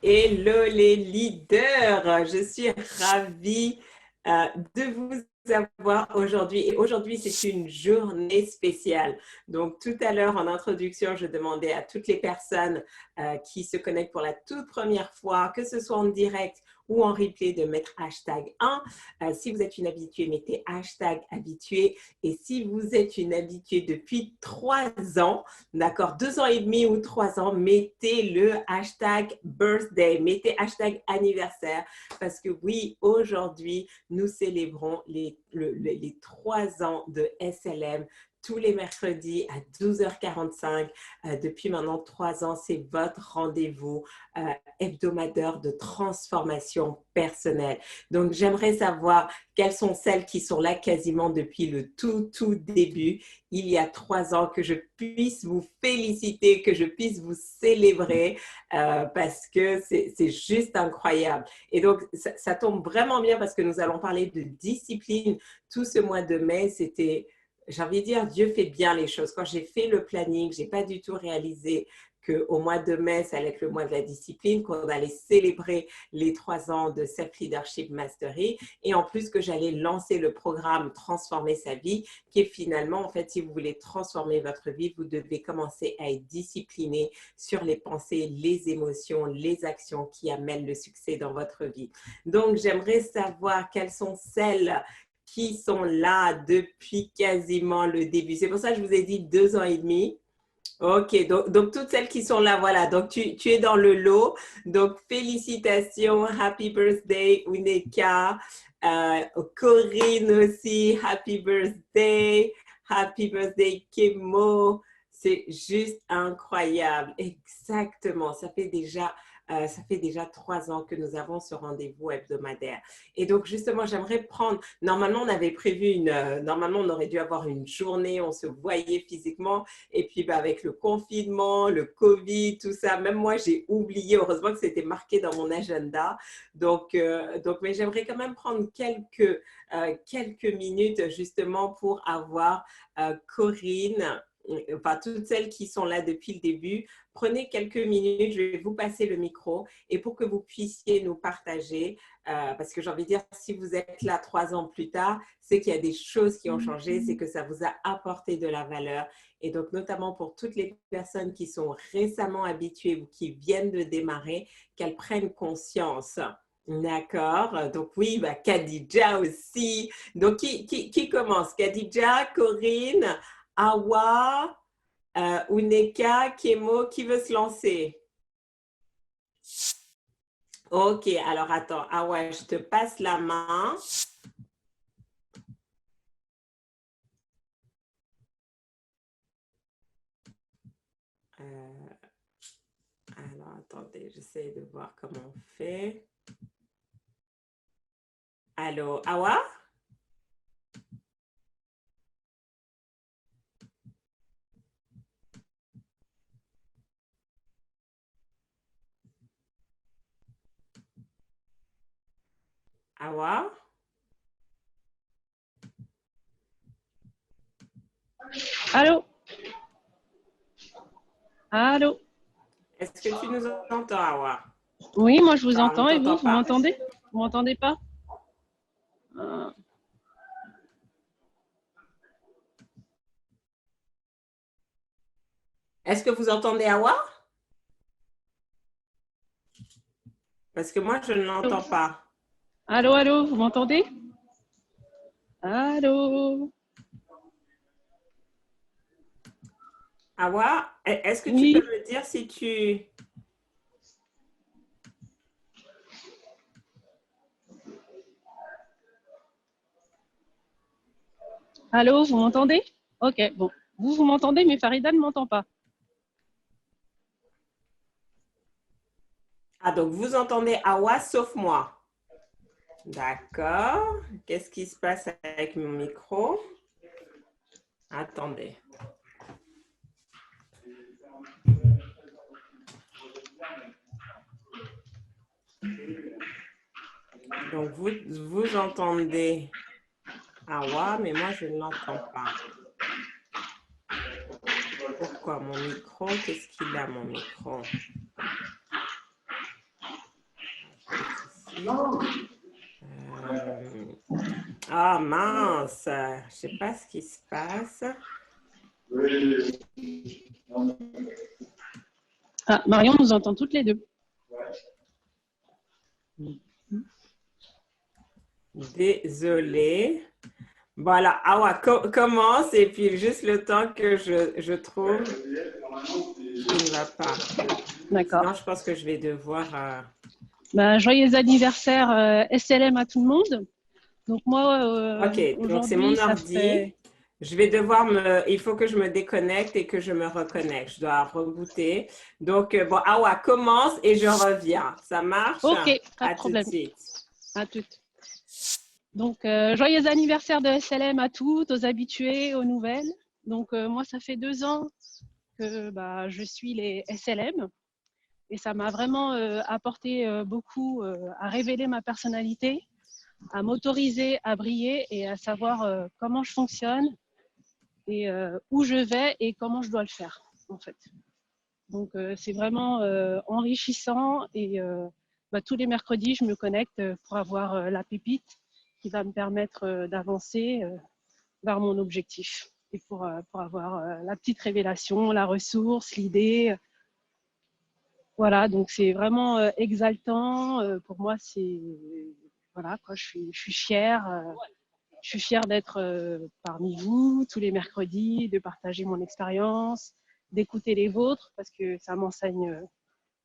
Hello les leaders, je suis ravie de vous avoir aujourd'hui. Et aujourd'hui, c'est une journée spéciale. Donc, tout à l'heure, en introduction, je demandais à toutes les personnes qui se connectent pour la toute première fois, que ce soit en direct ou en replay, de mettre hashtag 1. Si vous êtes une habituée, mettez hashtag habitué. Et si vous êtes une habituée depuis 3 ans, d'accord, 2 ans et demi ou 3 ans, mettez le hashtag birthday, mettez hashtag anniversaire, parce que oui, aujourd'hui, nous célébrons les 3 ans de SLM tous les mercredis à 12h45. Depuis maintenant 3 ans, c'est votre rendez-vous hebdomadaire de transformation personnelle. Donc, j'aimerais savoir quelles sont celles qui sont là quasiment depuis le tout début, il y a 3 ans, que je puisse vous féliciter, que je puisse vous célébrer parce que c'est juste incroyable. Et donc, ça tombe vraiment bien parce que nous allons parler de discipline. Tout ce mois de mai, c'était, j'ai envie de dire, Dieu fait bien les choses. Quand j'ai fait le planning, je n'ai pas du tout réalisé qu'au mois de mai, ça allait être le mois de la discipline, qu'on allait célébrer les 3 ans de Self-Leadership Mastery et en plus que j'allais lancer le programme Transformer sa vie, qui est finalement, en fait, si vous voulez transformer votre vie, vous devez commencer à être discipliné sur les pensées, les émotions, les actions qui amènent le succès dans votre vie. Donc, j'aimerais savoir quelles sont celles qui sont là depuis quasiment le début. C'est pour ça que je vous ai dit 2 ans et demi. Ok, donc toutes celles qui sont là, voilà, donc tu es dans le lot. Donc félicitations, happy birthday Uneka, Corinne aussi, happy birthday Kemo. C'est juste incroyable, exactement. Ça fait déjà 3 ans que nous avons ce rendez-vous hebdomadaire. Et donc justement, j'aimerais prendre. Normalement, on avait prévu normalement, on aurait dû avoir une journée, on se voyait physiquement. Et puis, avec le confinement, le Covid, tout ça, même moi, j'ai oublié. Heureusement que c'était marqué dans mon agenda. Donc mais j'aimerais quand même prendre quelques minutes justement pour avoir Corinne, enfin, toutes celles qui sont là depuis le début. Prenez quelques minutes, je vais vous passer le micro et pour que vous puissiez nous partager, parce que j'ai envie de dire, si vous êtes là 3 ans plus tard, c'est qu'il y a des choses qui ont changé, c'est que ça vous a apporté de la valeur. Et donc, notamment pour toutes les personnes qui sont récemment habituées ou qui viennent de démarrer, qu'elles prennent conscience. D'accord. Donc, oui, Khadija aussi. Donc, qui commence? Khadija, Corinne, Awa, Uneka, Kemo, qui veut se lancer? Ok, alors attends. Awa, je te passe la main. Alors, attendez, j'essaie de voir comment on fait. Allô, Awa? Awa? Allô? Allô? Est-ce que tu nous entends, Awa? Oui, moi je vous On ne entends. Et vous, t'entend vous pas. m'entendez? Vous m'entendez pas? Est-ce que vous entendez Awa? Parce que moi, je ne l'entends pas. Allô, allô, vous m'entendez? Allô? Awa, est-ce que tu peux Oui. me dire si tu... Allô, vous m'entendez? Ok, bon. Vous m'entendez, mais Farida ne m'entend pas. Ah, donc vous entendez Awa sauf moi. D'accord. Qu'est-ce qui se passe avec mon micro? Attendez. Donc vous entendez Awa, mais moi je ne l'entends pas. Pourquoi mon micro? Qu'est-ce qu'il a mon micro? Ah mince, je sais pas ce qui se passe. Ah, Marion nous entend toutes les deux. Désolée. Voilà, Awa, commence et puis juste le temps que je trouve qui ne va pas. D'accord. Sinon, je pense que je vais devoir... Joyeux anniversaire SLM à tout le monde. Donc moi, OK, donc c'est aujourd'hui, mon ça ordi. fait... Je vais devoir me... Il faut que je me déconnecte et que je me reconnecte. Je dois rebooter. Donc, bon, Awa, commence et je reviens. Ça marche? Ok, pas de À tout de problème. suite. À toutes. Donc, joyeux anniversaire de SLM à toutes, aux habitués, aux nouvelles. Donc, moi, ça fait 2 ans que je suis les SLM et ça m'a vraiment apporté beaucoup à révéler ma personnalité, à m'autoriser à briller et à savoir comment je fonctionne et où je vais et comment je dois le faire, en fait. Donc, c'est vraiment enrichissant et tous les mercredis, je me connecte pour avoir la pépite qui va me permettre d'avancer vers mon objectif et pour avoir la petite révélation, la ressource, l'idée. Voilà, donc c'est vraiment exaltant. Pour moi, c'est voilà quoi, je suis fière. Je suis fière d'être parmi vous tous les mercredis, de partager mon expérience, d'écouter les vôtres parce que ça m'enseigne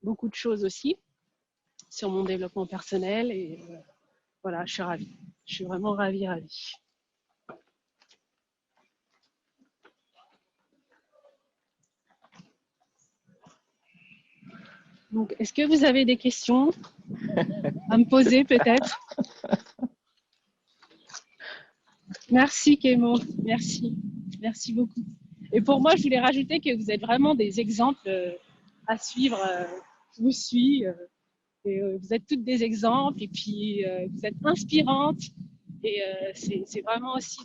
beaucoup de choses aussi sur mon développement personnel et voilà, je suis ravie. Je suis vraiment ravie. Donc, est-ce que vous avez des questions à me poser peut-être? Merci Kémo, merci beaucoup. Et pour moi, je voulais rajouter que vous êtes vraiment des exemples à suivre. Je vous suis, et, vous êtes toutes des exemples et puis vous êtes inspirantes et c'est vraiment aussi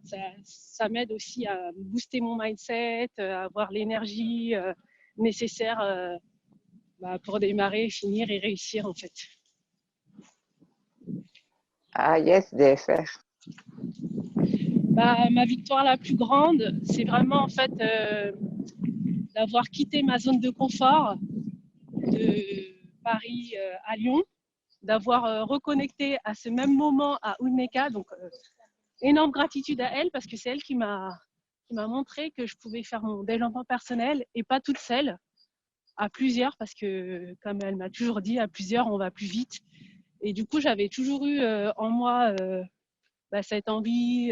ça m'aide aussi à booster mon mindset, à avoir l'énergie nécessaire pour démarrer, finir et réussir en fait. Ah yes, DFR. Ma victoire la plus grande, c'est vraiment en fait d'avoir quitté ma zone de confort de Paris à Lyon, d'avoir reconnecté à ce même moment à Ulmeka. Donc, énorme gratitude à elle parce que c'est elle qui m'a montré que je pouvais faire mon développement personnel et pas toute seule, à plusieurs, parce que comme elle m'a toujours dit, à plusieurs, on va plus vite. Et du coup, j'avais toujours eu en moi cette envie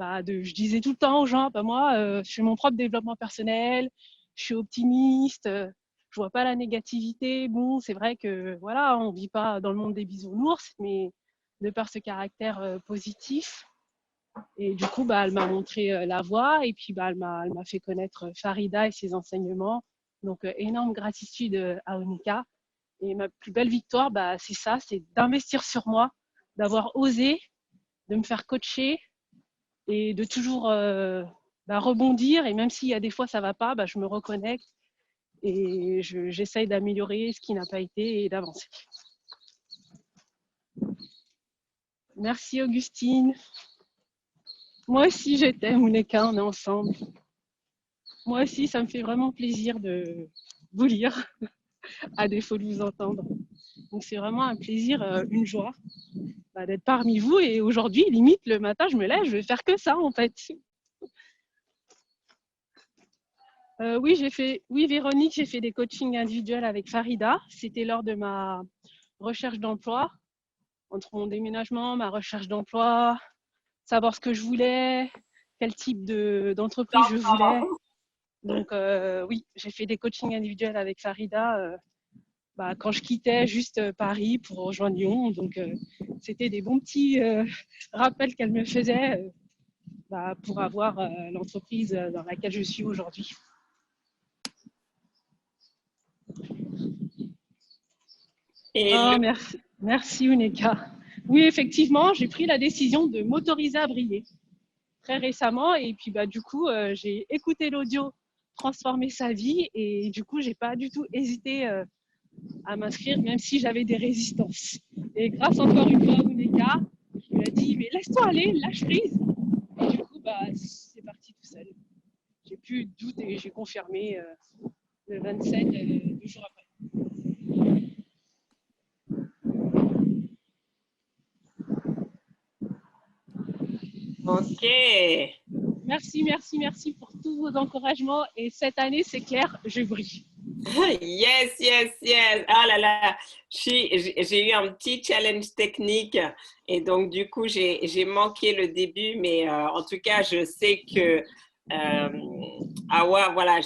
je disais tout le temps aux gens, moi, je fais mon propre développement personnel, je suis optimiste, je vois pas la négativité. Bon, c'est vrai que voilà, on vit pas dans le monde des bisounours, mais de par ce caractère positif. Et du coup, elle m'a montré la voie et puis elle m'a fait connaître Farida et ses enseignements. Donc, énorme gratitude à Onika. Et ma plus belle victoire, c'est ça, c'est d'investir sur moi, d'avoir osé, de me faire coacher et de toujours rebondir. Et même s'il y a des fois ça va pas, je me reconnecte et j'essaye d'améliorer ce qui n'a pas été et d'avancer. Merci Augustine. Moi aussi je t'aime, Ouneka, on est ensemble. Moi aussi, ça me fait vraiment plaisir de vous lire, à défaut de vous entendre. Donc c'est vraiment un plaisir, une joie d'être parmi vous. Et aujourd'hui, limite, le matin, je me lève, je vais faire que ça en fait. Oui, Véronique, j'ai fait des coachings individuels avec Farida. C'était lors de ma recherche d'emploi, entre mon déménagement, ma recherche d'emploi, savoir ce que je voulais, quel type d'entreprise je voulais. Donc oui, j'ai fait des coachings individuels avec Farida quand je quittais juste Paris pour rejoindre Lyon. Donc c'était des bons petits rappels qu'elle me faisait pour avoir l'entreprise dans laquelle je suis aujourd'hui. Merci Uneka. Oui, effectivement, j'ai pris la décision de m'autoriser à briller très récemment et puis du coup, j'ai écouté l'audio Transformer sa vie et du coup, j'ai pas du tout hésité à m'inscrire, même si j'avais des résistances. Et grâce encore une fois à Ouneka, je lui ai dit, mais laisse-toi aller, lâche prise. Et du coup, bah, c'est parti tout seul. J'ai plus de doute et j'ai confirmé le 27, 2 jours après. Ok. Merci, merci, merci pour tous vos encouragements. Et cette année, c'est clair, je brille. Yes, yes, yes. Ah là là, j'ai eu un petit challenge technique et donc du coup j'ai manqué le début, mais en tout cas je sais que Awa, voilà,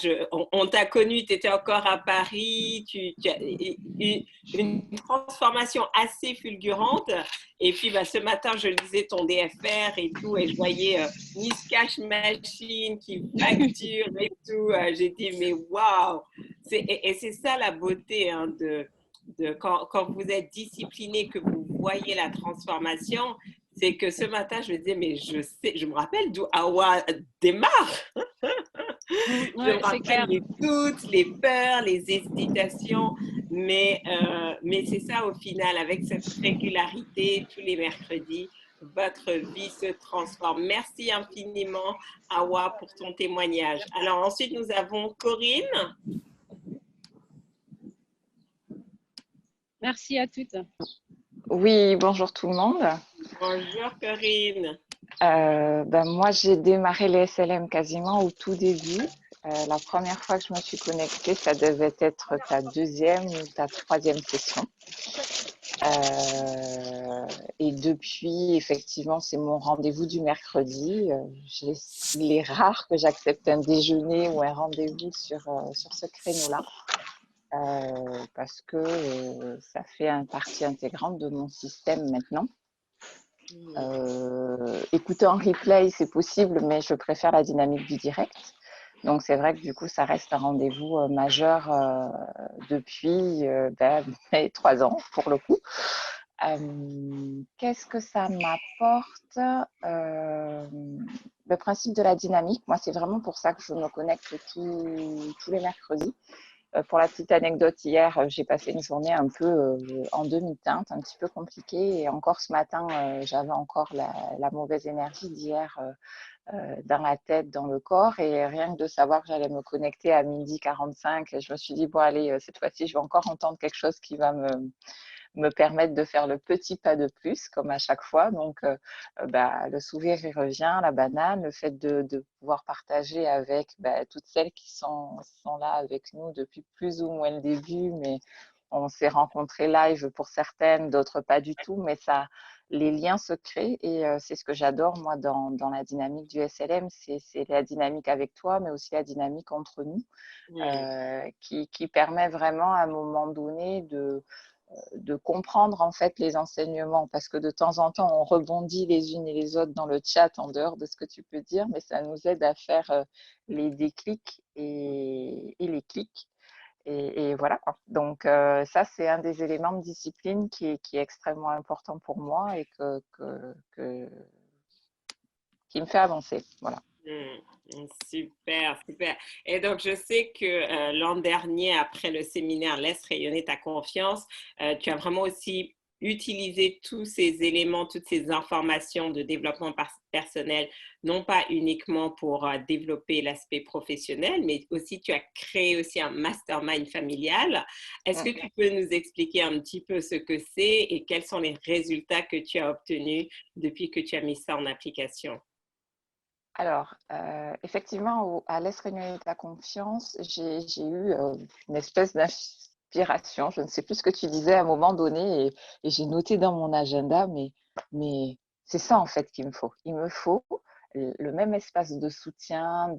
on t'a connu, tu étais encore à Paris, tu as eu une transformation assez fulgurante et puis bah, ce matin je lisais ton DFR et tout et je voyais Miss Cash Machine qui facture et tout. J'ai dit mais waouh! Et c'est ça la beauté hein, quand vous êtes discipliné, que vous voyez la transformation, c'est que ce matin, je me disais, mais je me rappelle d'où Awa démarre. Je Ouais, me c'est rappelle clair. les doutes, les peurs, les hésitations, mais c'est ça au final, avec cette régularité tous les mercredis, votre vie se transforme. Merci infiniment, Awa, pour ton témoignage. Alors ensuite, nous avons Corinne. Merci à toutes. Oui, bonjour tout le monde. Bonjour Corinne. Moi, j'ai démarré les SLM quasiment au tout début. La première fois que je me suis connectée, ça devait être ta deuxième ou ta troisième session. Et depuis, effectivement, c'est mon rendez-vous du mercredi. Il est rare que j'accepte un déjeuner ou un rendez-vous sur ce créneau-là. Parce que ça fait une partie intégrante de mon système maintenant. Écouter en replay, c'est possible, mais je préfère la dynamique du direct. Donc, c'est vrai que du coup, ça reste un rendez-vous majeur depuis 3 ans, pour le coup. Qu'est-ce que ça m'apporte Le principe de la dynamique, moi, c'est vraiment pour ça que je me connecte tous les mercredis. Pour la petite anecdote, hier, j'ai passé une journée un peu en demi-teinte, un petit peu compliquée. Et encore ce matin, j'avais encore la mauvaise énergie d'hier dans la tête, dans le corps. Et rien que de savoir que j'allais me connecter à 12h45, je me suis dit, bon, allez, cette fois-ci, je vais encore entendre quelque chose qui va me permettre de faire le petit pas de plus, comme à chaque fois. Donc, le sourire, il revient, la banane, le fait de pouvoir partager avec toutes celles qui sont là avec nous depuis plus ou moins le début, mais on s'est rencontrés live pour certaines, d'autres pas du tout, mais ça, les liens se créent et c'est ce que j'adore, moi, dans la dynamique du SLM, c'est la dynamique avec toi, mais aussi la dynamique entre nous, qui permet vraiment à un moment donné de comprendre en fait les enseignements, parce que de temps en temps on rebondit les unes et les autres dans le chat en dehors de ce que tu peux dire, mais ça nous aide à faire les déclics et les clics et voilà quoi. Donc ça c'est un des éléments de discipline qui est extrêmement important pour moi et qui me fait avancer, voilà. Super, super. Et donc, je sais que l'an dernier, après le séminaire Laisse rayonner ta confiance, tu as vraiment aussi utilisé tous ces éléments, toutes ces informations de développement personnel, non pas uniquement pour développer l'aspect professionnel, mais aussi tu as créé aussi un mastermind familial. Est-ce que tu peux nous expliquer un petit peu ce que c'est et quels sont les résultats que tu as obtenus depuis que tu as mis ça en application? Alors, effectivement, à Laisse rayonner ta confiance, j'ai eu une espèce d'inspiration. Je ne sais plus ce que tu disais à un moment donné et j'ai noté dans mon agenda, mais c'est ça en fait qu'il me faut. Il me faut le même espace de soutien,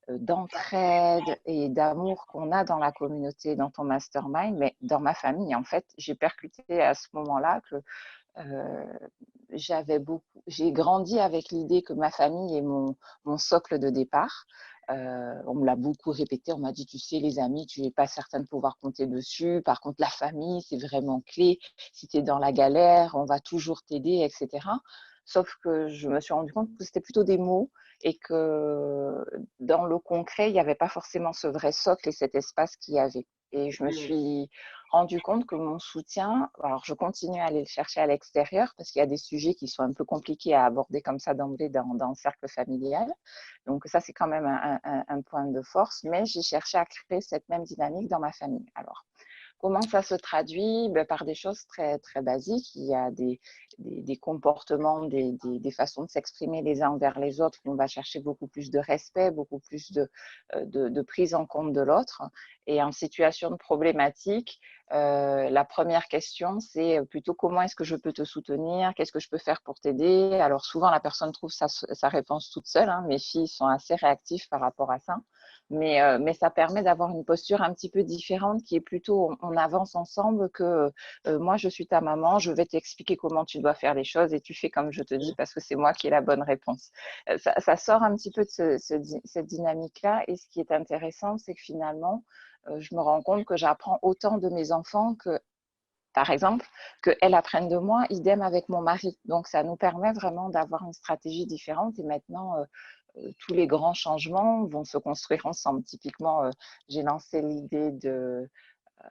d'entraide et d'amour qu'on a dans la communauté, dans ton mastermind, mais dans ma famille. En fait, j'ai percuté à ce moment-là que euh, j'ai grandi avec l'idée que ma famille est mon socle de départ. On me l'a beaucoup répété, on m'a dit, tu sais, les amis, tu n'es pas certaine de pouvoir compter dessus. Par contre, la famille, c'est vraiment clé. Si tu es dans la galère, on va toujours t'aider, etc. Sauf que je me suis rendu compte que c'était plutôt des mots et que dans le concret, il n'y avait pas forcément ce vrai socle et cet espace qu'il y avait. Et je me suis rendu compte que mon soutien, alors je continue à aller le chercher à l'extérieur parce qu'il y a des sujets qui sont un peu compliqués à aborder comme ça d'emblée dans le cercle familial. Donc ça, c'est quand même un point de force, mais j'ai cherché à créer cette même dynamique dans ma famille. Alors, comment ça se traduit? Ben, par des choses très, très basiques. Il y a des comportements, des façons de s'exprimer les uns envers les autres où on va chercher beaucoup plus de respect, beaucoup plus de prise en compte de l'autre. Et en situation de problématique, la première question, c'est plutôt comment est-ce que je peux te soutenir? Qu'est-ce que je peux faire pour t'aider? Alors souvent, la personne trouve sa réponse toute seule, hein. Mes filles sont assez réactives par rapport à ça. Mais ça permet d'avoir une posture un petit peu différente qui est plutôt on avance ensemble que moi je suis ta maman, je vais t'expliquer comment tu dois faire les choses et tu fais comme je te dis parce que c'est moi qui ai la bonne réponse. Ça sort un petit peu de cette dynamique-là et ce qui est intéressant, c'est que finalement, je me rends compte que j'apprends autant de mes enfants que par exemple, qu'elles apprennent de moi, idem avec mon mari. Donc, ça nous permet vraiment d'avoir une stratégie différente. Et maintenant, tous les grands changements vont se construire ensemble. Typiquement, j'ai lancé l'idée de,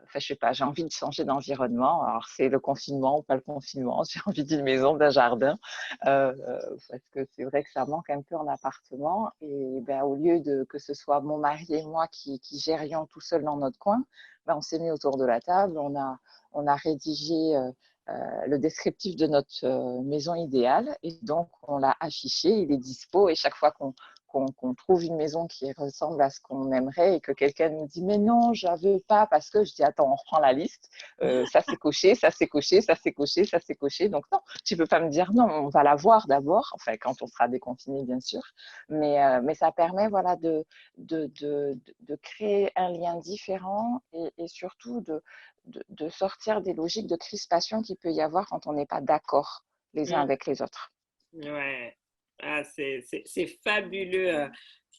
enfin, je sais pas, j'ai envie de changer d'environnement. Alors, c'est le confinement ou pas le confinement. J'ai envie d'une maison, d'un jardin, parce que c'est vrai que ça manque un peu en appartement. Et ben, au lieu de que ce soit mon mari et moi qui gérions tout seul dans notre coin, ben, on s'est mis autour de la table. On a rédigé le descriptif de notre maison idéale et donc on l'a affiché, il est dispo et chaque fois qu'on trouve une maison qui ressemble à ce qu'on aimerait et que quelqu'un nous dit mais non, je ne veux pas parce que je dis attends, on reprend la liste, ça c'est coché, ça c'est coché, ça c'est coché, ça c'est coché. Donc non, tu ne peux pas me dire non, on va la voir d'abord, enfin quand on sera déconfiné bien sûr, mais ça permet voilà, de créer un lien différent et surtout de sortir des logiques de crispation qu'il peut y avoir quand on n'est pas d'accord les uns Mm. avec les autres. Ouais, ah, c'est fabuleux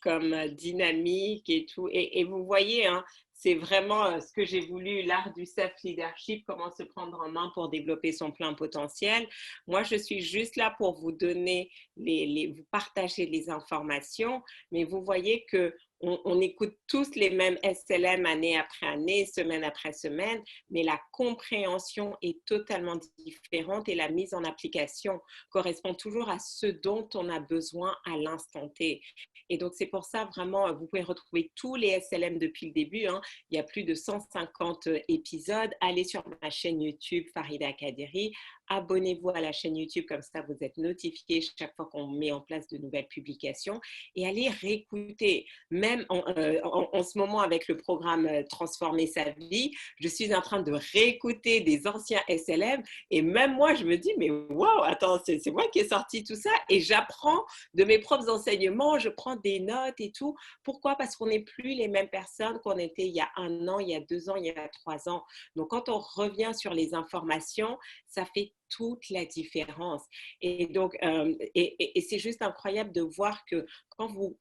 comme dynamique et tout. Et vous voyez, hein, c'est vraiment ce que j'ai voulu, l'art du self-leadership, comment se prendre en main pour développer son plein potentiel. Moi, je suis juste là pour vous donner, vous partager les informations, mais vous voyez que on écoute tous les mêmes SLM année après année, semaine après semaine, mais la compréhension est totalement différente et la mise en application correspond toujours à ce dont on a besoin à l'instant T. Et donc, c'est pour ça, vraiment, vous pouvez retrouver tous les SLM depuis le début, hein. Il y a plus de 150 épisodes. Allez sur ma chaîne YouTube, Farida Kadiri. Abonnez-vous à la chaîne YouTube, comme ça, vous êtes notifiés chaque fois qu'on met en place de nouvelles publications. Et allez réécouter. Même en ce moment, avec le programme Transformer sa vie, je suis en train de réécouter des anciens SLM. Et même moi, je me dis, mais waouh, attends, c'est moi qui ai sorti tout ça. Et j'apprends de mes propres enseignements, je prends des notes et tout. Pourquoi? Parce qu'on n'est plus les mêmes personnes qu'on était il y a 1 an, il y a 2 ans, il y a 3 ans. Donc, quand on revient sur les informations, ça fait toute la différence. Et donc, c'est juste incroyable de voir que quand vous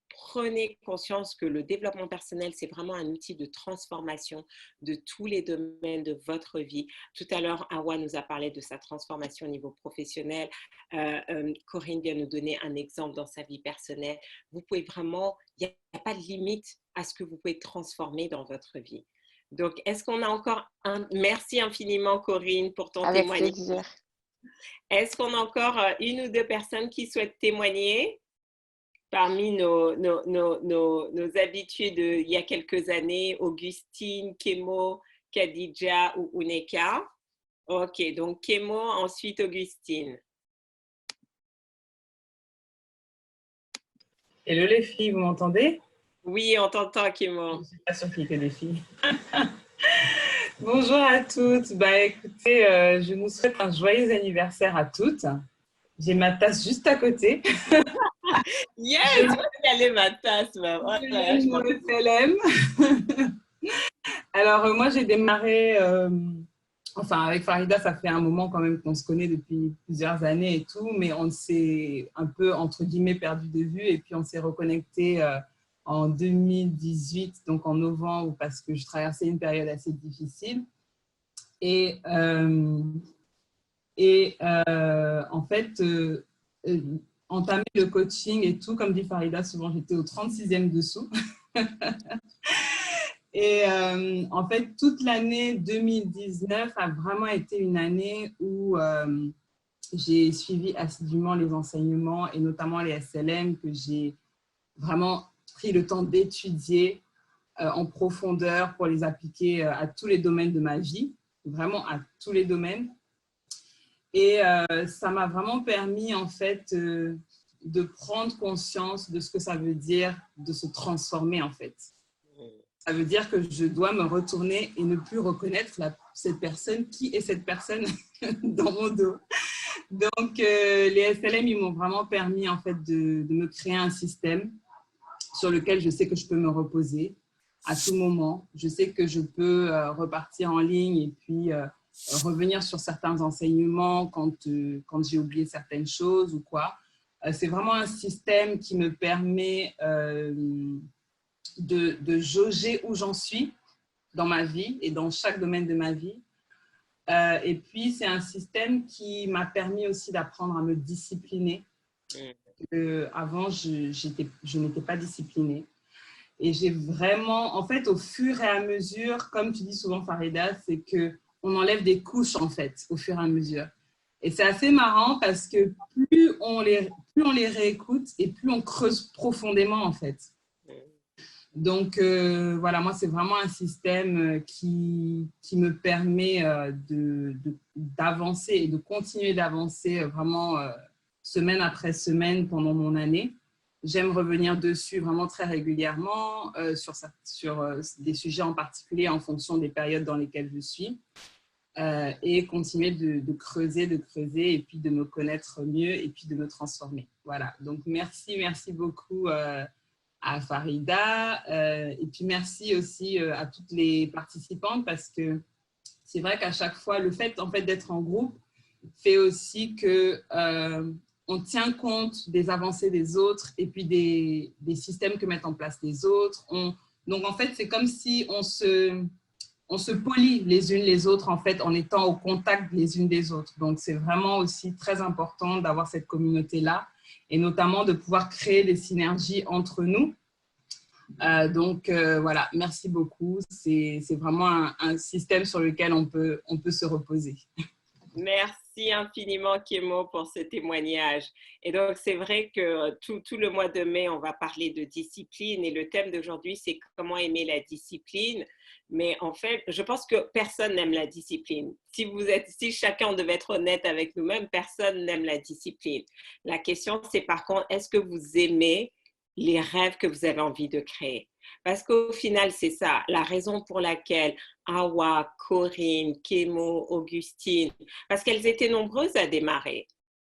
prenez conscience que le développement personnel, c'est vraiment un outil de transformation de tous les domaines de votre vie. Tout à l'heure, Awa nous a parlé de sa transformation au niveau professionnel. Corinne vient nous donner un exemple dans sa vie personnelle. Vous pouvez vraiment, il n'y a pas de limite à ce que vous pouvez transformer dans votre vie. Donc, est-ce qu'on a encore un... Merci infiniment, Corinne, pour ton Avec témoignage. plaisir. Est-ce qu'on a encore une ou deux personnes qui souhaitent témoigner parmi nos habitudes il y a quelques années, Augustine, Kemo, Khadija ou Uneka? Ok, donc Kemo, ensuite Augustine. Hello les filles, vous m'entendez? Oui, on t'entend, Kemo. Je ne suis pas sûre qu'il y ait que des filles. Bonjour à toutes. Bah, écoutez, je nous souhaite un joyeux anniversaire à toutes. J'ai ma tasse juste à côté. Yes, vas-y, allez, ma tasse. Voilà, le CLM. Alors, moi, j'ai démarré, enfin, avec Farida, ça fait un moment quand même qu'on se connaît depuis plusieurs années et tout, mais on s'est un peu, entre guillemets, perdu de vue et puis on s'est reconnecté en 2018, donc en novembre, parce que je traversais une période assez difficile. Et en fait, entamer le coaching et tout, comme dit Farida, souvent j'étais au 36e dessous. Et en fait, toute l'année 2019 a vraiment été une année où j'ai suivi assidûment les enseignements et notamment les SLM que j'ai vraiment pris le temps d'étudier en profondeur pour les appliquer à tous les domaines de ma vie, vraiment à tous les domaines. Et ça m'a vraiment permis en fait de prendre conscience de ce que ça veut dire de se transformer en fait. Ça veut dire que je dois me retourner et ne plus reconnaître cette personne, qui est cette personne dans mon dos. Donc, les SLM, ils m'ont vraiment permis en fait de me créer un système sur lequel je sais que je peux me reposer à tout moment. Je sais que je peux repartir en ligne et puis revenir sur certains enseignements quand j'ai oublié certaines choses ou quoi. C'est vraiment un système qui me permet de jauger où j'en suis dans ma vie et dans chaque domaine de ma vie. Et puis, c'est un système qui m'a permis aussi d'apprendre à me discipliner. Avant, je n'étais pas disciplinée. Et j'ai vraiment, en fait, au fur et à mesure, comme tu dis souvent, Farida, c'est qu'on enlève des couches, en fait, au fur et à mesure. Et c'est assez marrant parce que plus on les réécoute et plus on creuse profondément, en fait. Donc, voilà, moi, c'est vraiment un système qui me permet d'avancer et de continuer d'avancer vraiment semaine après semaine pendant mon année. J'aime revenir dessus vraiment très régulièrement sur des sujets en particulier en fonction des périodes dans lesquelles je suis et continuer de creuser et puis de me connaître mieux et puis de me transformer. Voilà, donc merci beaucoup à Farida et puis merci aussi à toutes les participantes parce que c'est vrai qu'à chaque fois, le fait en fait d'être en groupe fait aussi que on tient compte des avancées des autres et puis des systèmes que mettent en place les autres. Donc, en fait, c'est comme si on se polie les unes les autres, en fait, en étant au contact les unes des autres. Donc, c'est vraiment aussi très important d'avoir cette communauté-là et notamment de pouvoir créer des synergies entre nous. Donc, voilà, merci beaucoup. C'est vraiment un système sur lequel on peut se reposer. Merci infiniment, Kémo, pour ce témoignage. Et donc, c'est vrai que tout le mois de mai, on va parler de discipline et le thème d'aujourd'hui, c'est comment aimer la discipline. Mais en fait, je pense que personne n'aime la discipline. Si chacun devait être honnête avec nous-mêmes, personne n'aime la discipline. La question, c'est par contre, est-ce que vous aimez les rêves que vous avez envie de créer? Parce qu'au final, c'est ça, la raison pour laquelle Awa, Corinne, Kémo, Augustine, parce qu'elles étaient nombreuses à démarrer,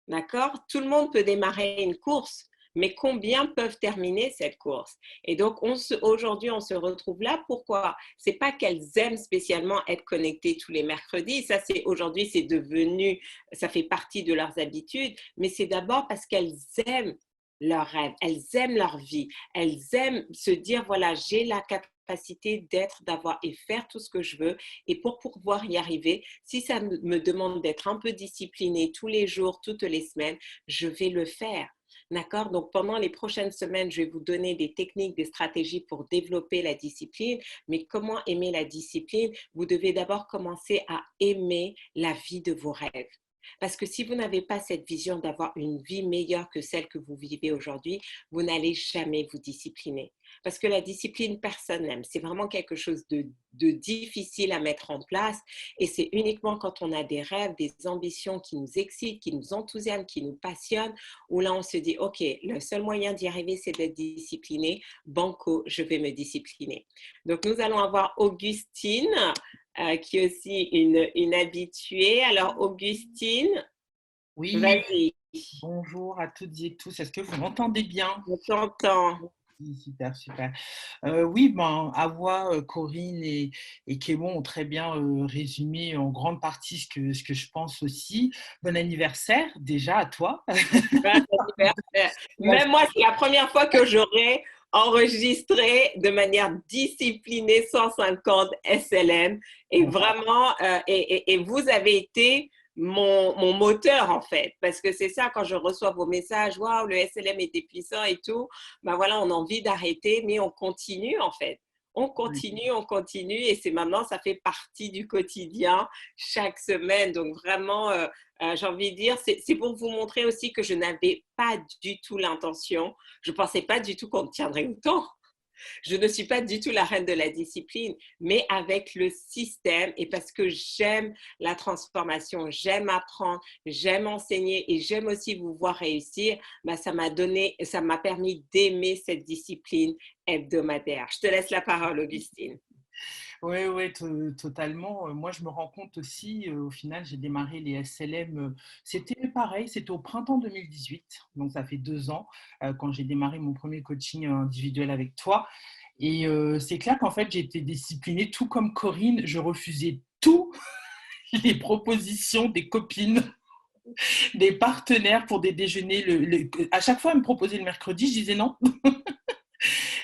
d'accord? Tout le monde peut démarrer une course, mais combien peuvent terminer cette course? Et donc, aujourd'hui, on se retrouve là. Pourquoi? C'est pas qu'elles aiment spécialement être connectées tous les mercredis. Ça, aujourd'hui, c'est devenu, ça fait partie de leurs habitudes, mais c'est d'abord parce qu'elles aiment leurs rêves, elles aiment leur vie, elles aiment se dire, voilà, j'ai la capacité d'être, d'avoir et faire tout ce que je veux. Et pour pouvoir y arriver, si ça me demande d'être un peu disciplinée tous les jours, toutes les semaines, je vais le faire. D'accord? Donc, pendant les prochaines semaines, je vais vous donner des techniques, des stratégies pour développer la discipline. Mais comment aimer la discipline? Vous devez d'abord commencer à aimer la vie de vos rêves. Parce que si vous n'avez pas cette vision d'avoir une vie meilleure que celle que vous vivez aujourd'hui, vous n'allez jamais vous discipliner. Parce que la discipline, personne n'aime. C'est vraiment quelque chose de difficile à mettre en place. Et c'est uniquement quand on a des rêves, des ambitions qui nous excitent, qui nous enthousiasment, qui nous passionnent, où là, on se dit, OK, le seul moyen d'y arriver, c'est d'être discipliné. Banco, je vais me discipliner. Donc, nous allons avoir Augustine, qui est aussi une habituée. Alors, Augustine, oui, vas-y. Bonjour à toutes et tous. Est-ce que vous m'entendez bien? On t'entend. Super, super. Oui, Awa, Corinne et Kémo ont très bien résumé en grande partie ce que je pense aussi. Bon anniversaire déjà à toi. Bon anniversaire. Même moi, c'est la première fois que j'aurai enregistré de manière disciplinée 150 SLM. Et vraiment, et vous avez été mon moteur en fait, parce que c'est ça, quand je reçois vos messages, waouh, le SLM était puissant et tout, ben voilà, on a envie d'arrêter, mais on continue en fait. on continue et c'est maintenant, ça fait partie du quotidien chaque semaine. Donc vraiment, j'ai envie de dire, c'est pour vous montrer aussi que je n'avais pas du tout l'intention, je ne pensais pas du tout qu'on tiendrait autant. Je ne suis pas du tout la reine de la discipline, mais avec le système et parce que j'aime la transformation, j'aime apprendre, j'aime enseigner et j'aime aussi vous voir réussir, bah, ça m'a permis d'aimer cette discipline hebdomadaire. Je te laisse la parole, Augustine. Oui, ouais, totalement. Moi, je me rends compte aussi, au final, j'ai démarré les SLM, c'était pareil, c'était au printemps 2018, donc ça fait 2 ans, quand j'ai démarré mon premier coaching individuel avec toi. Et c'est clair qu'en fait, j'ai été disciplinée, tout comme Corinne, je refusais tout les propositions des copines, des partenaires pour des déjeuners. À chaque fois, elles me proposaient le mercredi, je disais non.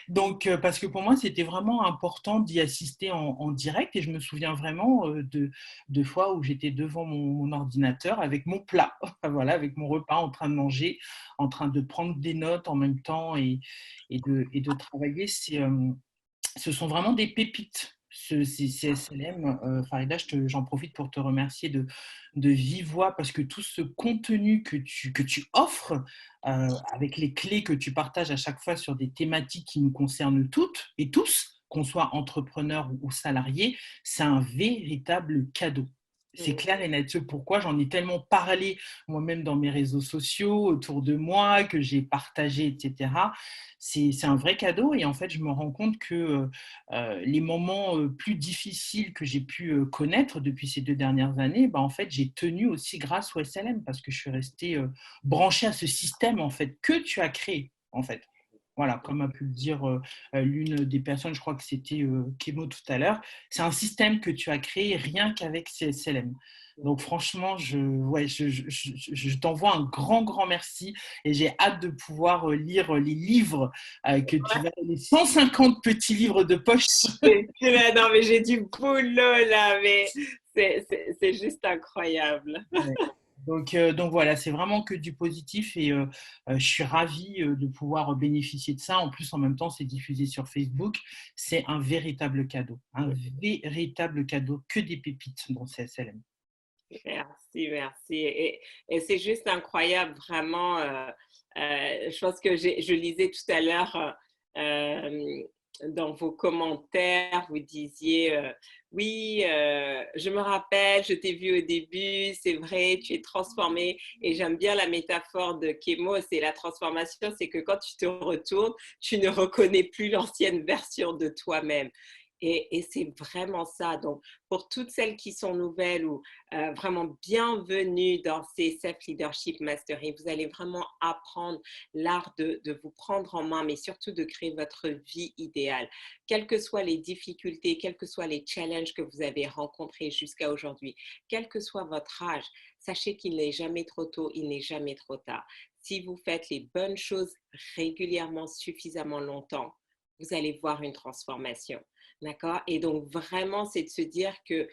Donc, parce que pour moi, c'était vraiment important d'y assister en direct. Et je me souviens vraiment de fois où j'étais devant mon ordinateur avec mon plat, voilà, avec mon repas en train de manger, en train de prendre des notes en même temps et de travailler. Ce sont vraiment des pépites. Ces CSLM, Farida, j'en profite pour te remercier de vive voix parce que tout ce contenu que tu offres, avec les clés que tu partages à chaque fois sur des thématiques qui nous concernent toutes et tous, qu'on soit entrepreneur ou salarié, c'est un véritable cadeau. C'est clair et net. Pourquoi j'en ai tellement parlé moi-même dans mes réseaux sociaux, autour de moi, que j'ai partagé, etc. C'est un vrai cadeau et en fait, je me rends compte que les moments plus difficiles que j'ai pu connaître depuis ces 2 dernières années, bah, en fait, j'ai tenu aussi grâce au SLM parce que je suis restée branchée à ce système en fait, que tu as créé en fait. Voilà, comme a pu le dire l'une des personnes, je crois que c'était Kémo tout à l'heure, c'est un système que tu as créé rien qu'avec CSLM. Donc franchement, je t'envoie un grand, grand merci et j'ai hâte de pouvoir lire les livres que tu vas, les 150 petits livres de poche. Non, mais j'ai du boulot là, mais c'est juste incroyable. Ouais. Donc voilà, c'est vraiment que du positif et je suis ravie de pouvoir bénéficier de ça. En plus, en même temps, c'est diffusé sur Facebook. C'est un véritable cadeau, que des pépites dans CSLM. Merci, merci. Et c'est juste incroyable, vraiment. Je pense que je lisais tout à l'heure dans vos commentaires, vous disiez oui, je me rappelle, je t'ai vu au début, c'est vrai, tu es transformée. Et j'aime bien la métaphore de Kémo, c'est la transformation, c'est que quand tu te retournes, tu ne reconnais plus l'ancienne version de toi-même. Et c'est vraiment ça. Donc, pour toutes celles qui sont nouvelles ou vraiment bienvenue dans ces Self-Leadership Mastery, vous allez vraiment apprendre l'art de vous prendre en main, mais surtout de créer votre vie idéale. Quelles que soient les difficultés, quels que soient les challenges que vous avez rencontrés jusqu'à aujourd'hui, quel que soit votre âge, sachez qu'il n'est jamais trop tôt, il n'est jamais trop tard. Si vous faites les bonnes choses régulièrement, suffisamment longtemps, vous allez voir une transformation. D'accord? Et donc, vraiment, c'est de se dire que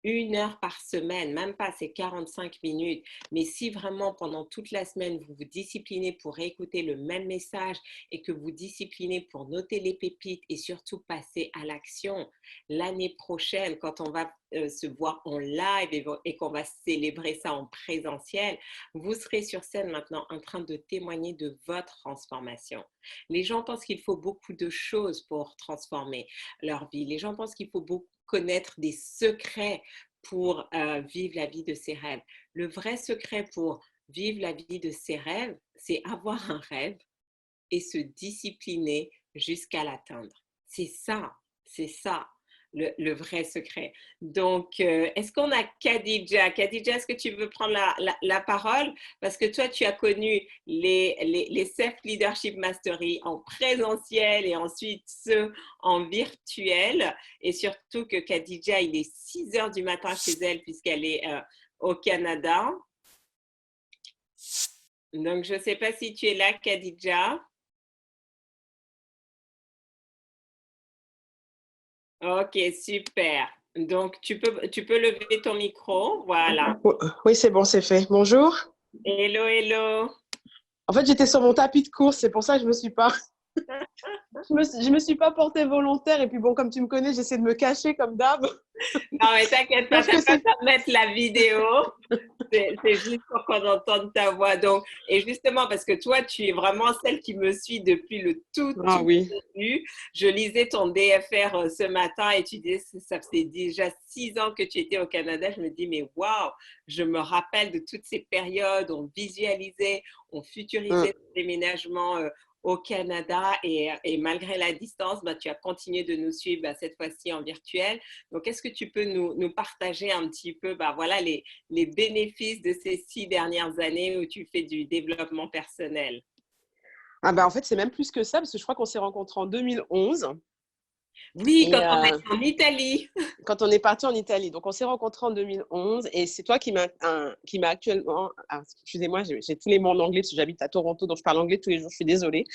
1 heure par semaine, même pas, c'est 45 minutes. Mais si vraiment pendant toute la semaine, vous vous disciplinez pour écouter le même message et que vous disciplinez pour noter les pépites et surtout passer à l'action, l'année prochaine, quand on va se voir en live et qu'on va célébrer ça en présentiel, vous serez sur scène maintenant en train de témoigner de votre transformation. Les gens pensent qu'il faut beaucoup de choses pour transformer leur vie. Les gens pensent qu'il faut beaucoup connaître des secrets pour vivre la vie de ses rêves. Le vrai secret pour vivre la vie de ses rêves, c'est avoir un rêve et se discipliner jusqu'à l'atteindre. C'est ça le vrai secret. Donc, est-ce qu'on a Khadija? Khadija, est-ce que tu veux prendre la parole? Parce que toi, tu as connu les Self-Leadership Mastery en présentiel et ensuite ceux en virtuel. Et surtout que Khadija, il est 6 heures du matin chez elle puisqu'elle est au Canada. Donc, je ne sais pas si tu es là, Khadija. Ok, super. Donc, tu peux lever ton micro. Voilà. Oui, c'est bon, c'est fait. Bonjour. Hello, hello. En fait, j'étais sur mon tapis de course, c'est pour ça que je ne me suis pas Je me suis pas portée volontaire. Et puis bon, comme tu me connais, j'essaie de me cacher comme d'hab. Non, mais t'inquiète pas, Parce que t'as pas à mettre la vidéo. C'est juste pour qu'on entende ta voix. Donc, et justement, parce que toi, tu es vraiment celle qui me suit depuis le Ah tout oui. début. Je lisais ton DFR ce matin et tu disais, ça faisait déjà 6 ans que tu étais au Canada. Je me dis, mais waouh, je me rappelle de toutes ces périodes. On visualisait, on futurisait le déménagement au Canada et malgré la distance, bah, tu as continué de nous suivre bah, cette fois-ci en virtuel. Donc, est-ce que tu peux nous partager un petit peu bah, voilà, les bénéfices de ces 6 dernières années où tu fais du développement personnel? Ah ben, en fait, c'est même plus que ça, parce que je crois qu'on s'est rencontrés en 2011. Oui, Et quand on est en Italie. quand on est parti en Italie. Donc, on s'est rencontrés en 2011 et c'est toi qui m'a actuellement… Ah, excusez-moi, j'ai tous les mots en anglais parce que j'habite à Toronto, donc je parle anglais tous les jours, je suis désolée.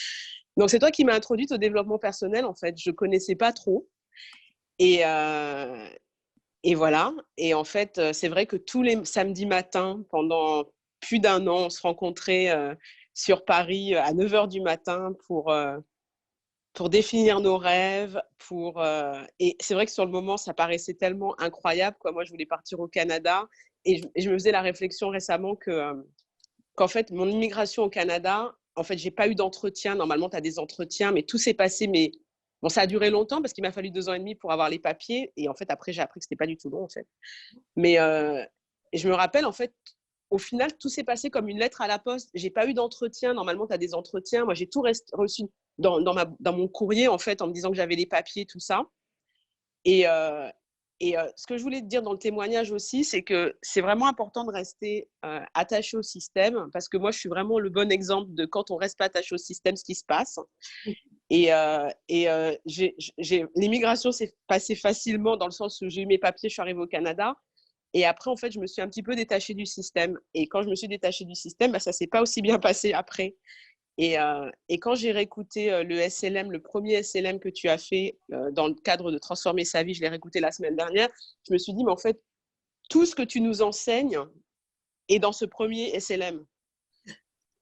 Donc, c'est toi qui m'as introduite au développement personnel, en fait. Je ne connaissais pas trop. Et, et voilà. Et en fait, c'est vrai que tous les samedis matins, pendant plus d'1 an, on se rencontrait sur Paris à 9 h du matin pour définir nos rêves. Et c'est vrai que sur le moment, ça paraissait tellement incroyable, quoi. Moi, je voulais partir au Canada et je me faisais la réflexion récemment qu'en fait, mon immigration au Canada, en fait, j'ai pas eu d'entretien. Normalement, tu as des entretiens, mais tout s'est passé. Mais bon, ça a duré longtemps parce qu'il m'a fallu 2 ans et demi pour avoir les papiers. Et en fait, après, j'ai appris que c'était pas du tout long, en fait. Mais et je me rappelle, en fait, au final, tout s'est passé comme une lettre à la poste. J'ai pas eu d'entretien. Normalement, tu as des entretiens. Moi, j'ai tout reçu dans mon courrier, en fait, en me disant que j'avais les papiers, tout ça. Et ce que je voulais te dire dans le témoignage aussi, c'est que c'est vraiment important de rester attaché au système, parce que moi, je suis vraiment le bon exemple de quand on reste pas attaché au système, ce qui se passe. L'immigration s'est passée facilement dans le sens où j'ai eu mes papiers, je suis arrivée au Canada. Et après, en fait, je me suis un petit peu détachée du système. Et quand je me suis détachée du système, bah, ça ne s'est pas aussi bien passé après. Et quand j'ai réécouté le SLM, le premier SLM que tu as fait dans le cadre de Transformer sa vie, je l'ai réécouté la semaine dernière, je me suis dit, mais en fait, tout ce que tu nous enseignes est dans ce premier SLM.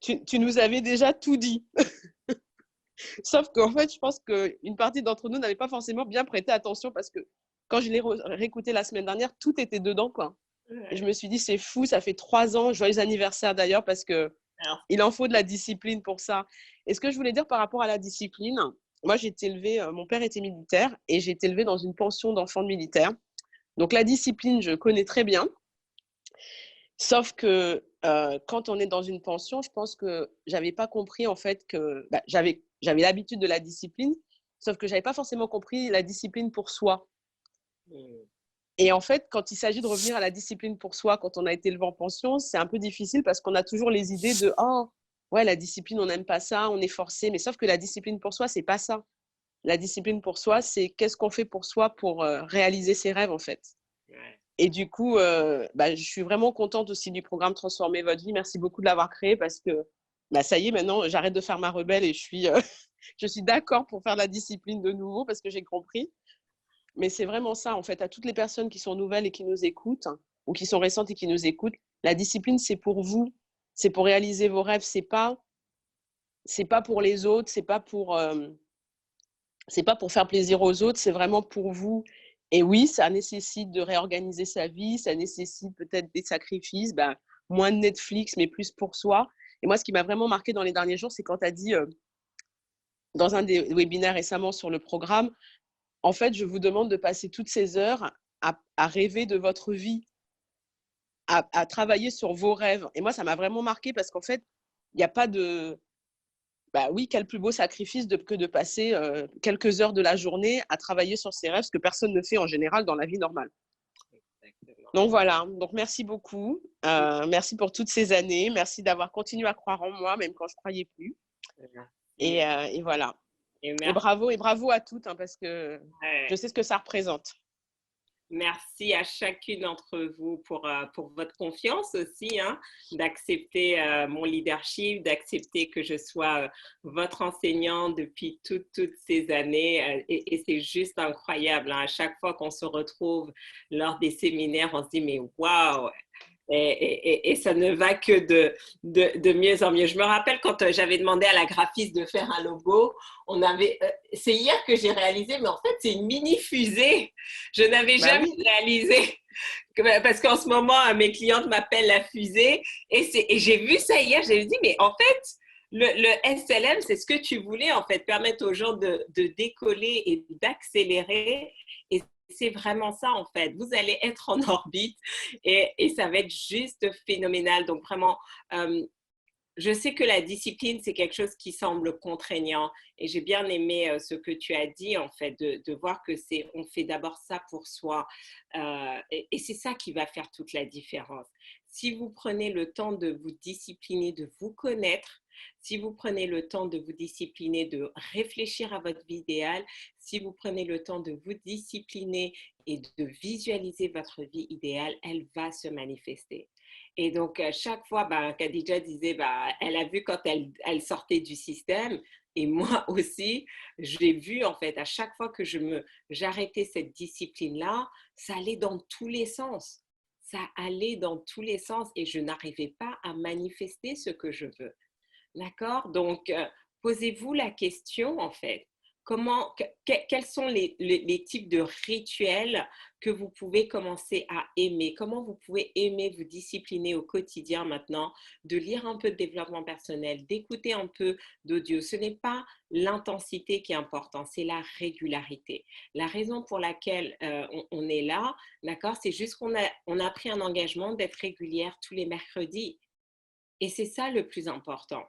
Tu nous avais déjà tout dit. Sauf qu'en fait, je pense qu'une partie d'entre nous n'avait pas forcément bien prêté attention parce que quand je l'ai réécouté la semaine dernière, tout était dedans, quoi. Et je me suis dit, c'est fou, ça fait 3 ans, joyeux anniversaire d'ailleurs, parce que il en faut de la discipline pour ça. Et ce que je voulais dire par rapport à la discipline, moi j'ai été élevée, mon père était militaire et j'ai été élevée dans une pension d'enfants de militaires. Donc la discipline, je connais très bien. Sauf que quand on est dans une pension, je pense que j'avais pas compris en fait que j'avais l'habitude de la discipline, sauf que j'avais pas forcément compris la discipline pour soi. Et en fait, quand il s'agit de revenir à la discipline pour soi, quand on a été élevé en pension, c'est un peu difficile parce qu'on a toujours les idées de « Oh, ouais, la discipline, on n'aime pas ça, on est forcé. » Mais sauf que la discipline pour soi, c'est pas ça. La discipline pour soi, c'est qu'est-ce qu'on fait pour soi pour réaliser ses rêves, en fait. Et du coup, je suis vraiment contente aussi du programme Transformer votre vie. Merci beaucoup de l'avoir créé parce que ça y est, maintenant, j'arrête de faire ma rebelle et je suis d'accord pour faire la discipline de nouveau parce que j'ai compris. Mais c'est vraiment ça, en fait, à toutes les personnes qui sont nouvelles et qui nous écoutent, ou qui sont récentes et qui nous écoutent, la discipline, c'est pour vous, c'est pour réaliser vos rêves, c'est pas pour les autres, c'est pas pour faire plaisir aux autres, c'est vraiment pour vous. Et oui, ça nécessite de réorganiser sa vie, ça nécessite peut-être des sacrifices, moins de Netflix, mais plus pour soi. Et moi, ce qui m'a vraiment marqué dans les derniers jours, c'est quand tu as dit, dans un des webinaires récemment sur le programme, en fait, je vous demande de passer toutes ces heures à rêver de votre vie, à travailler sur vos rêves. Et moi, ça m'a vraiment marqué parce qu'en fait, il n'y a pas de… oui, quel plus beau sacrifice que de passer quelques heures de la journée à travailler sur ses rêves, ce que personne ne fait en général dans la vie normale. Exactement. Donc voilà, donc merci beaucoup. Merci pour toutes ces années. Merci d'avoir continué à croire en moi, même quand je ne croyais plus. Et voilà. Et bravo à toutes, parce que je sais ce que ça représente. Merci à chacune d'entre vous pour votre confiance aussi, d'accepter mon leadership, d'accepter que je sois votre enseignant depuis toutes ces années. Et c'est juste incroyable. À chaque fois qu'on se retrouve lors des séminaires, on se dit, mais waouh! Et ça ne va que de mieux en mieux. Je me rappelle quand j'avais demandé à la graphiste de faire un logo, c'est hier que j'ai réalisé, mais en fait, c'est une mini fusée. Je n'avais Bah jamais oui. réalisé. Parce qu'en ce moment, mes clientes m'appellent la fusée. Et j'ai vu ça hier, j'ai dit, mais en fait, le SLM, c'est ce que tu voulais, en fait, permettre aux gens de décoller et d'accélérer. Et c'est vraiment ça, en fait. Vous allez être en orbite et ça va être juste phénoménal. Donc, vraiment, je sais que la discipline, c'est quelque chose qui semble contraignant et j'ai bien aimé ce que tu as dit, en fait, de voir que on fait d'abord ça pour soi et c'est ça qui va faire toute la différence. Si vous prenez le temps de vous discipliner, de vous connaître, si vous prenez le temps de vous discipliner, de réfléchir à votre vie idéale, si vous prenez le temps de vous discipliner et de visualiser votre vie idéale, elle va se manifester. Et donc, chaque fois, Khadija disait, elle a vu quand elle sortait du système. Et moi aussi, j'ai vu, en fait, à chaque fois que j'arrêtais cette discipline-là, ça allait dans tous les sens. Ça allait dans tous les sens et je n'arrivais pas à manifester ce que je veux. D'accord? Donc, posez-vous la question, en fait. Quels sont les types de rituels que vous pouvez commencer à aimer? Comment vous pouvez aimer vous discipliner au quotidien maintenant, de lire un peu de développement personnel, d'écouter un peu d'audio? Ce n'est pas l'intensité qui est importante, c'est la régularité. La raison pour laquelle on est là, d'accord, c'est juste on a pris un engagement d'être régulière tous les mercredis. Et c'est ça le plus important.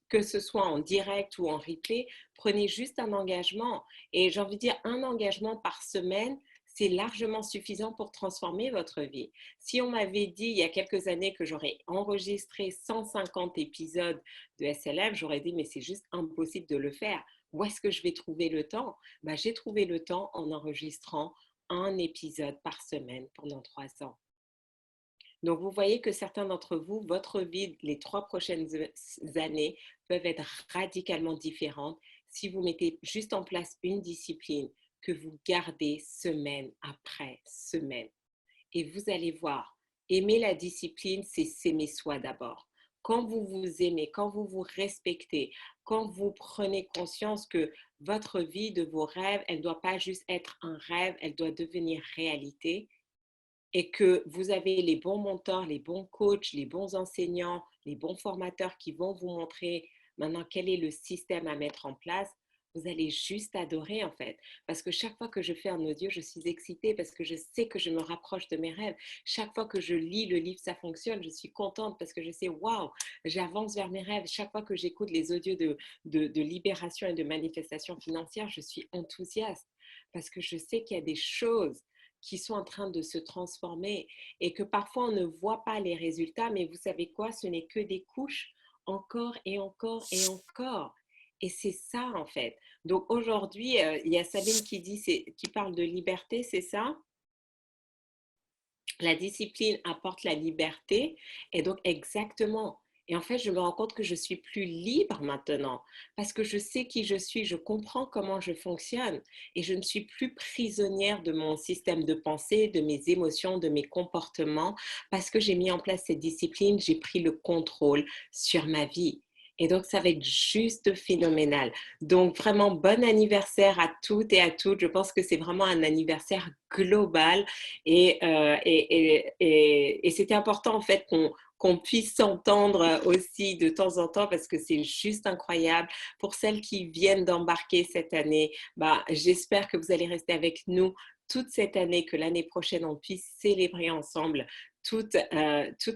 Que ce soit en direct ou en replay, prenez juste un engagement. Et j'ai envie de dire, un engagement par semaine, c'est largement suffisant pour transformer votre vie. Si on m'avait dit il y a quelques années que j'aurais enregistré 150 épisodes de SLM, j'aurais dit, mais c'est juste impossible de le faire. Où est-ce que je vais trouver le temps? J'ai trouvé le temps en enregistrant un épisode par semaine pendant 3 ans. Donc, vous voyez que certains d'entre vous, votre vie, les 3 prochaines années peuvent être radicalement différentes si vous mettez juste en place une discipline que vous gardez semaine après semaine. Et vous allez voir, aimer la discipline, c'est s'aimer soi d'abord. Quand vous vous aimez, quand vous vous respectez, quand vous prenez conscience que votre vie, de vos rêves, elle ne doit pas juste être un rêve, elle doit devenir réalité, et que vous avez les bons mentors, les bons coachs, les bons enseignants, les bons formateurs qui vont vous montrer maintenant quel est le système à mettre en place, vous allez juste adorer, en fait. Parce que chaque fois que je fais un audio, je suis excitée parce que je sais que je me rapproche de mes rêves. Chaque fois que je lis le livre Ça fonctionne, je suis contente parce que je sais, waouh, j'avance vers mes rêves. Chaque fois que j'écoute les audios de libération et de manifestation financière, je suis enthousiaste parce que je sais qu'il y a des choses qui sont en train de se transformer et que parfois on ne voit pas les résultats, mais vous savez quoi, ce n'est que des couches encore et encore et encore. Et c'est ça, en fait. Donc aujourd'hui, il y a Sabine qui parle de liberté, c'est ça? La discipline apporte la liberté. Et donc, exactement. Et en fait, je me rends compte que je suis plus libre maintenant parce que je sais qui je suis, je comprends comment je fonctionne et je ne suis plus prisonnière de mon système de pensée, de mes émotions, de mes comportements parce que j'ai mis en place cette discipline, j'ai pris le contrôle sur ma vie. Et donc, ça va être juste phénoménal. Donc, vraiment, bon anniversaire à toutes et à toutes. Je pense que c'est vraiment un anniversaire global et c'était important, en fait, qu'on puisse s'entendre aussi de temps en temps parce que c'est juste incroyable. Pour celles qui viennent d'embarquer cette année, j'espère que vous allez rester avec nous toute cette année, que l'année prochaine, on puisse célébrer ensemble toute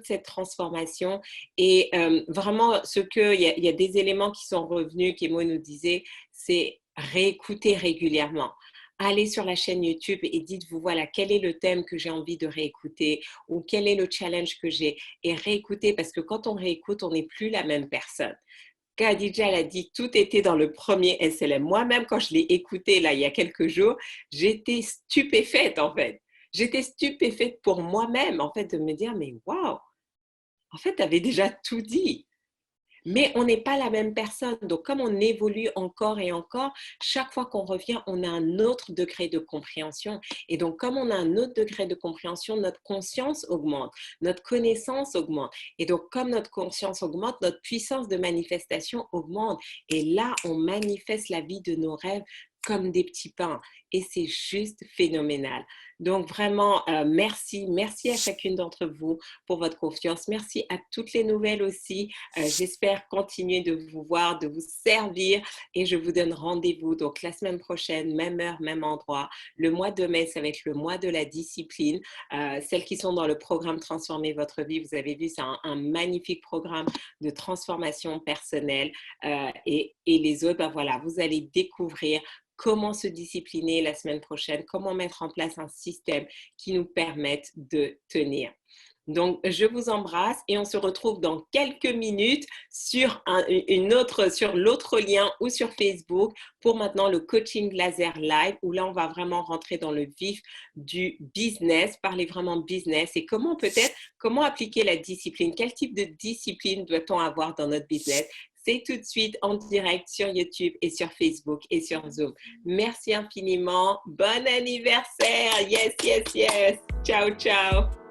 cette transformation. Et vraiment, il y a des éléments qui sont revenus, qu'Emo nous disait, c'est réécouter régulièrement. Allez sur la chaîne YouTube et dites-vous, voilà, quel est le thème que j'ai envie de réécouter ou quel est le challenge que j'ai et réécouter parce que quand on réécoute, on n'est plus la même personne. Khadija l'a dit, tout était dans le premier SLM. Moi-même, quand je l'ai écouté là, il y a quelques jours, j'étais stupéfaite en fait. J'étais stupéfaite pour moi-même en fait de me dire, mais waouh, en fait, tu avais déjà tout dit. Mais on n'est pas la même personne. Donc, comme on évolue encore et encore, chaque fois qu'on revient, on a un autre degré de compréhension. Et donc, comme on a un autre degré de compréhension, notre conscience augmente, notre connaissance augmente. Et donc, comme notre conscience augmente, notre puissance de manifestation augmente. Et là, on manifeste la vie de nos rêves comme des petits pains. Et c'est juste phénoménal. Donc vraiment, merci à chacune d'entre vous pour votre confiance. Merci à toutes les nouvelles aussi. J'espère continuer de vous voir, de vous servir et je vous donne rendez-vous donc la semaine prochaine, même heure, même endroit. Le mois de mai, ça va être le mois de la discipline. Celles qui sont dans le programme Transformer votre vie, vous avez vu, c'est un magnifique programme de transformation personnelle et les autres, ben voilà, vous allez découvrir comment se discipliner la semaine prochaine, comment mettre en place un système qui nous permette de tenir. Donc, je vous embrasse et on se retrouve dans quelques minutes sur l'autre lien ou sur Facebook pour maintenant le coaching laser live où là, on va vraiment rentrer dans le vif du business, parler vraiment business et comment appliquer la discipline, quel type de discipline doit-on avoir dans notre business. C'est tout de suite en direct sur YouTube et sur Facebook et sur Zoom. Merci infiniment. Bon anniversaire. Yes, yes, yes. Ciao, ciao.